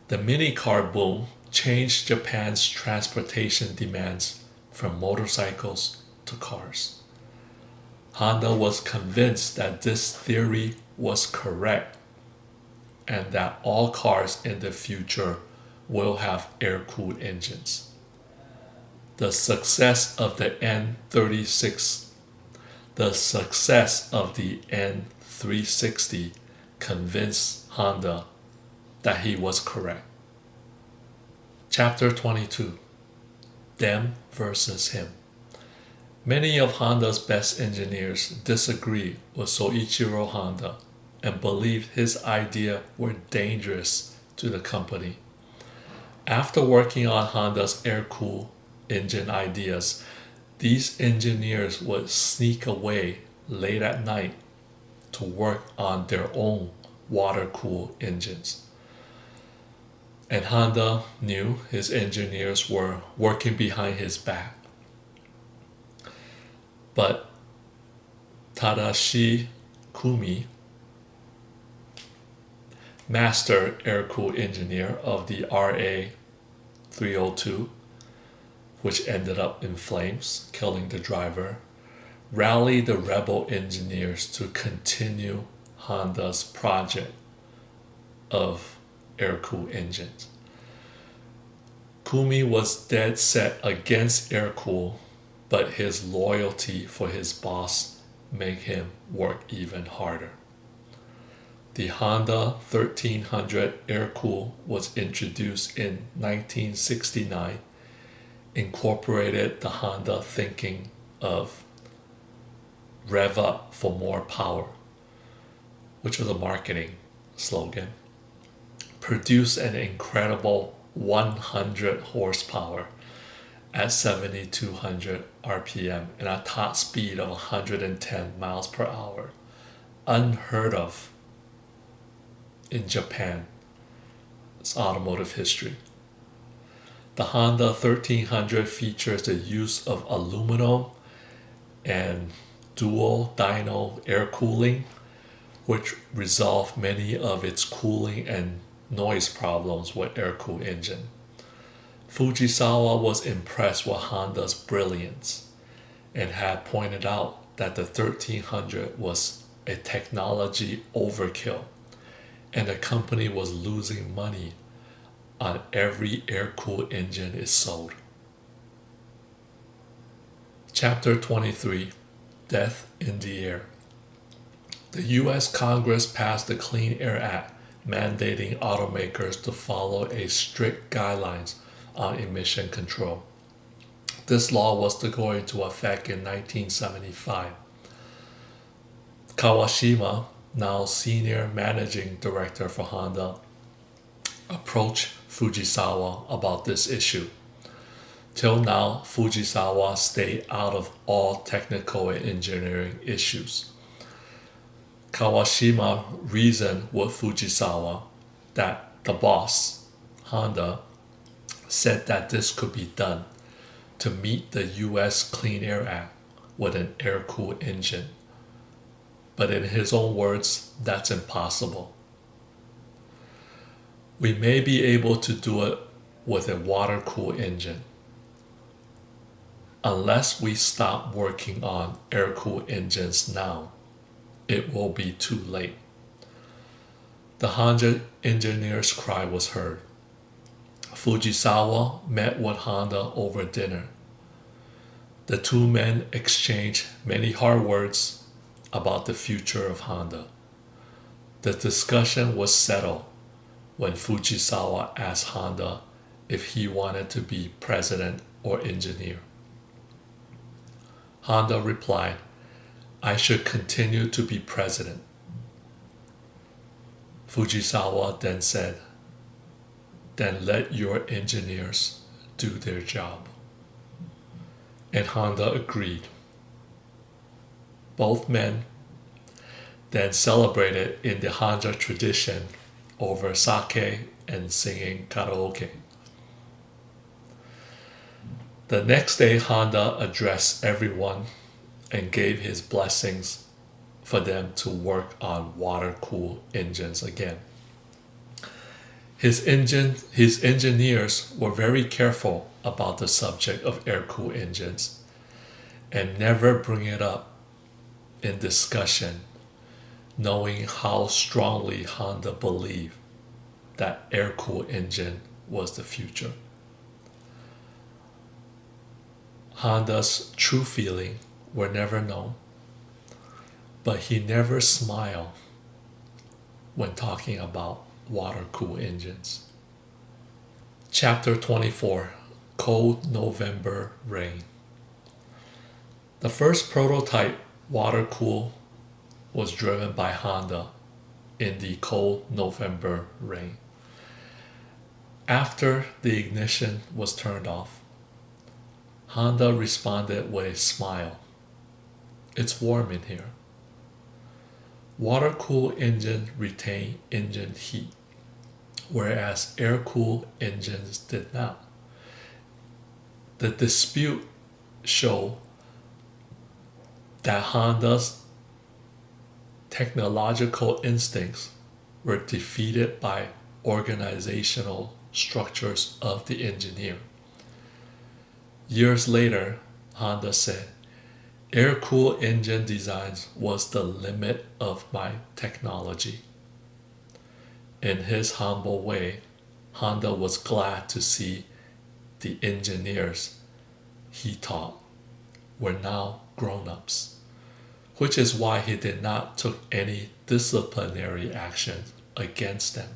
The mini car boom changed Japan's transportation demands from motorcycles to cars. Honda was convinced that this theory was correct and that all cars in the future will have air-cooled engines. The success of the N360 convinced Honda that he was correct. Chapter 22: Them versus Him. Many of Honda's best engineers disagreed with Soichiro Honda and believed his ideas were dangerous to the company. After working on Honda's air-cooled engine ideas, these engineers would sneak away late at night to work on their own water-cooled engines. And Honda knew his engineers were working behind his back. But Tadashi Kumi, master air-cooled engineer of the RA302, which ended up in flames, killing the driver, rallied the rebel engineers to continue Honda's project of air-cooled engines. Kumi was dead set against air-cool, but his loyalty for his boss made him work even harder. The Honda 1300 air-cool was introduced in 1969, incorporated the Honda thinking of rev up for more power, which was a marketing slogan, produced an incredible 100 horsepower at 7,200 RPM and a top speed of 110 miles per hour, unheard of in Japan's automotive history. The Honda 1300 features the use of aluminum and dual dyno air cooling, which resolved many of its cooling and noise problems with air-cooled engine. Fujisawa was impressed with Honda's brilliance and had pointed out that the 1300 was a technology overkill and the company was losing money on every air-cooled engine it sold. Chapter 23: Death in the Air. The US Congress passed the Clean Air Act, mandating automakers to follow a strict guidelines on emission control. This law was to go into effect in 1975. Kawashima, now senior managing director for Honda, approached Fujisawa about this issue. Till now, Fujisawa stayed out of all technical and engineering issues. Kawashima reasoned with Fujisawa that the boss, Honda, said that this could be done to meet the US Clean Air Act with an air-cooled engine. But in his own words, that's impossible. We may be able to do it with a water-cooled engine. Unless we stop working on air-cooled engines now, it will be too late. The Honda engineer's cry was heard. Fujisawa met with Honda over dinner. The two men exchanged many hard words about the future of Honda. The discussion was settled when Fujisawa asked Honda if he wanted to be president or engineer. Honda replied, "I should continue to be president." Fujisawa then said, "Then let your engineers do their job." And Honda agreed. Both men then celebrated in the Honda tradition over sake and singing karaoke. The next day, Honda addressed everyone and gave his blessings for them to work on water-cooled engines again. His engineers were very careful about the subject of air-cooled engines and never bring it up in discussion, knowing how strongly Honda believed that air-cooled engine was the future. Honda's true feelings were never known, but he never smiled when talking about water-cooled engines. Chapter 24, Cold November Rain. The first prototype water-cooled was driven by Honda in the cold November rain. After the ignition was turned off, Honda responded with a smile. "It's warm in here." Water-cooled engines retain engine heat, whereas air-cooled engines did not. The dispute showed that Honda's technological instincts were defeated by organizational structures of the engineer. Years later, Honda said, "Air-cooled engine designs was the limit of my technology." In his humble way, Honda was glad to see the engineers he taught were now grown-ups, which is why he did not take any disciplinary action against them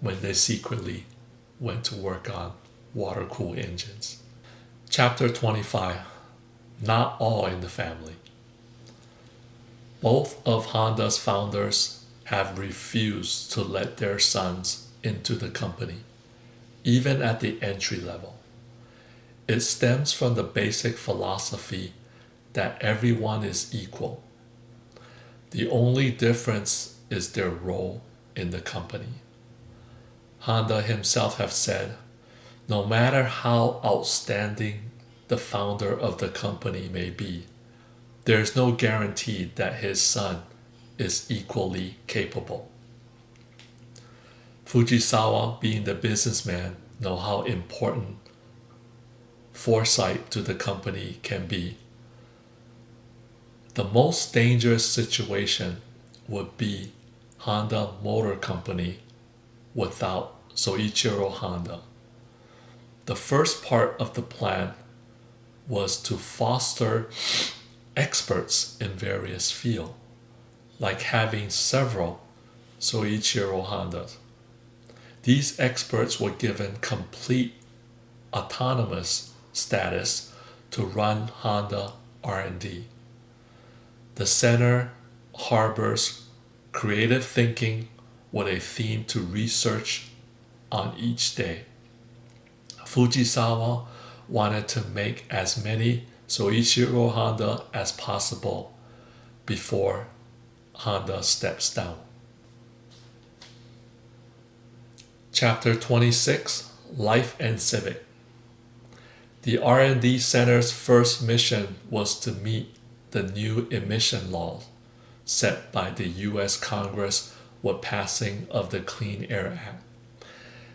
when they secretly went to work on water-cooled engines. Chapter 25, Not All in the Family. Both of Honda's founders have refused to let their sons into the company, even at the entry level. It stems from the basic philosophy that everyone is equal. The only difference is their role in the company. Honda himself have said, no matter how outstanding the founder of the company may be, there is no guarantee that his son is equally capable. Fujisawa, being the businessman, know how important foresight to the company can be. The most dangerous situation would be Honda Motor Company without Soichiro Honda. The first part of the plan was to foster experts in various fields, like having several Soichiro Hondas. These experts were given complete autonomous status to run Honda R&D. The center harbors creative thinking with a theme to research on each day. Fujisawa wanted to make as many Soichiro Honda as possible before Honda steps down. Chapter 26, Life and Civic. The R&D Center's first mission was to meet the new emission laws set by the U.S. Congress with passing of the Clean Air Act.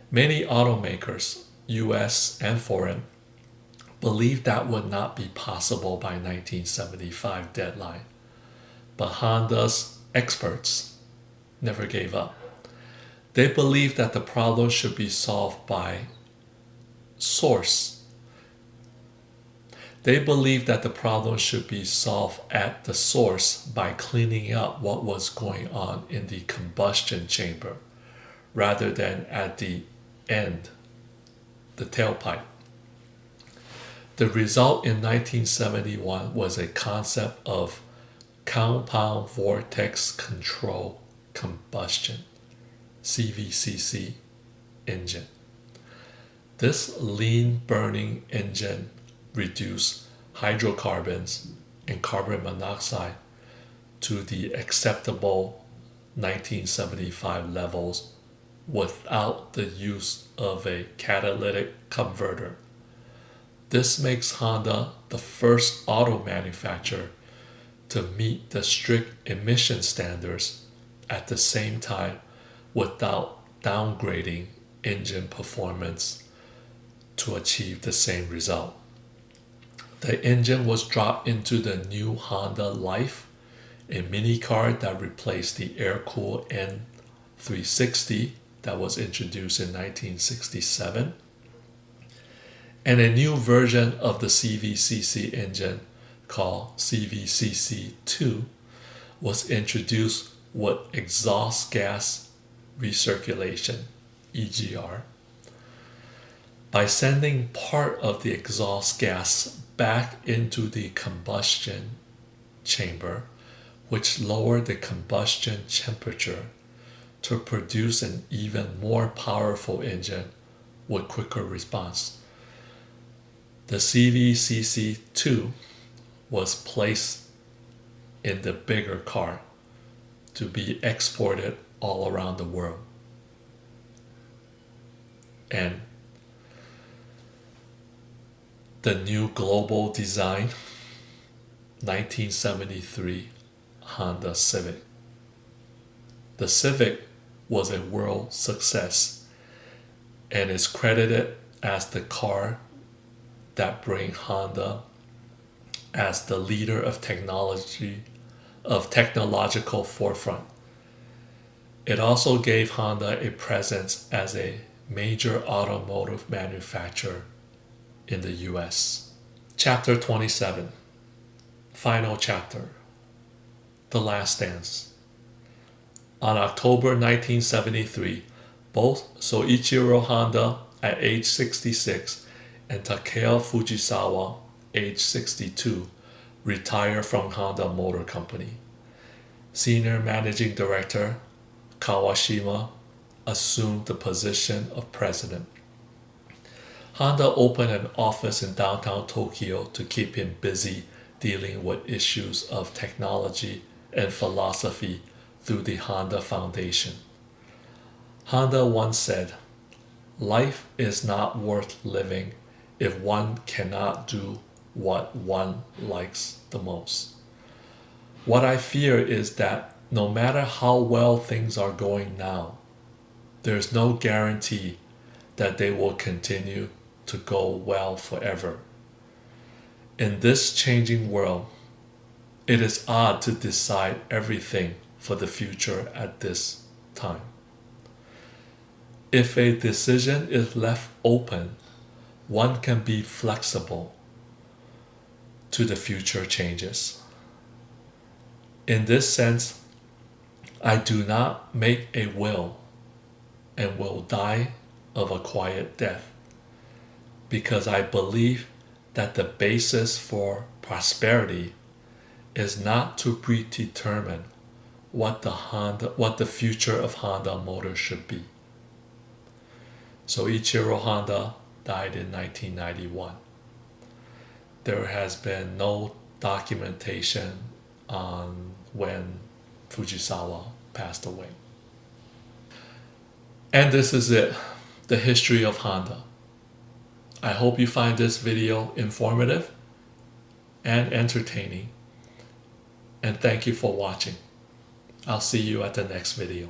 Many automakers, U.S. and foreign, believed that would not be possible by 1975 deadline, but Honda's experts never gave up. They believed that the problem should be solved by source. They believed that the problem should be solved at the source by cleaning up what was going on in the combustion chamber rather than at the end, the tailpipe. The result in 1971 was a concept of compound vortex control combustion, CVCC engine. This lean burning engine reduced hydrocarbons and carbon monoxide to the acceptable 1975 levels without the use of a catalytic converter. This makes Honda the first auto manufacturer to meet the strict emission standards at the same time without downgrading engine performance to achieve the same result. The engine was dropped into the new Honda Life, a mini car that replaced the air-cooled N360 that was introduced in 1967, and a new version of the CVCC engine called CVCC2 was introduced with exhaust gas recirculation, EGR. By sending part of the exhaust gas back into the combustion chamber, which lowered the combustion temperature to produce an even more powerful engine with quicker response. The CVCC2 was placed in the bigger car to be exported all around the world. And the new global design, 1973 Honda Civic. The Civic was a world success and is credited as the car that bring Honda as the leader of technological forefront. It also gave Honda a presence as a major automotive manufacturer in the US. Chapter 27, final chapter, The Last Dance. On October 1973, both Soichiro Honda at age 66 and Takeo Fujisawa, age 62, retired from Honda Motor Company. Senior Managing Director Kawashima assumed the position of president. Honda opened an office in downtown Tokyo to keep him busy dealing with issues of technology and philosophy through the Honda Foundation. Honda once said, "Life is not worth living if one cannot do what one likes the most." What I fear is that no matter how well things are going now, there's no guarantee that they will continue to go well forever. In this changing world, it is odd to decide everything for the future at this time. If a decision is left open, one can be flexible to the future changes. In this sense, I do not make a will and will die of a quiet death, because I believe that the basis for prosperity is not to predetermine what the future of Honda Motors should be. Soichiro Honda died in 1991. There has been no documentation on when Fujisawa passed away. And this is it, the history of Honda. I hope you find this video informative and entertaining. And thank you for watching. I'll see you at the next video.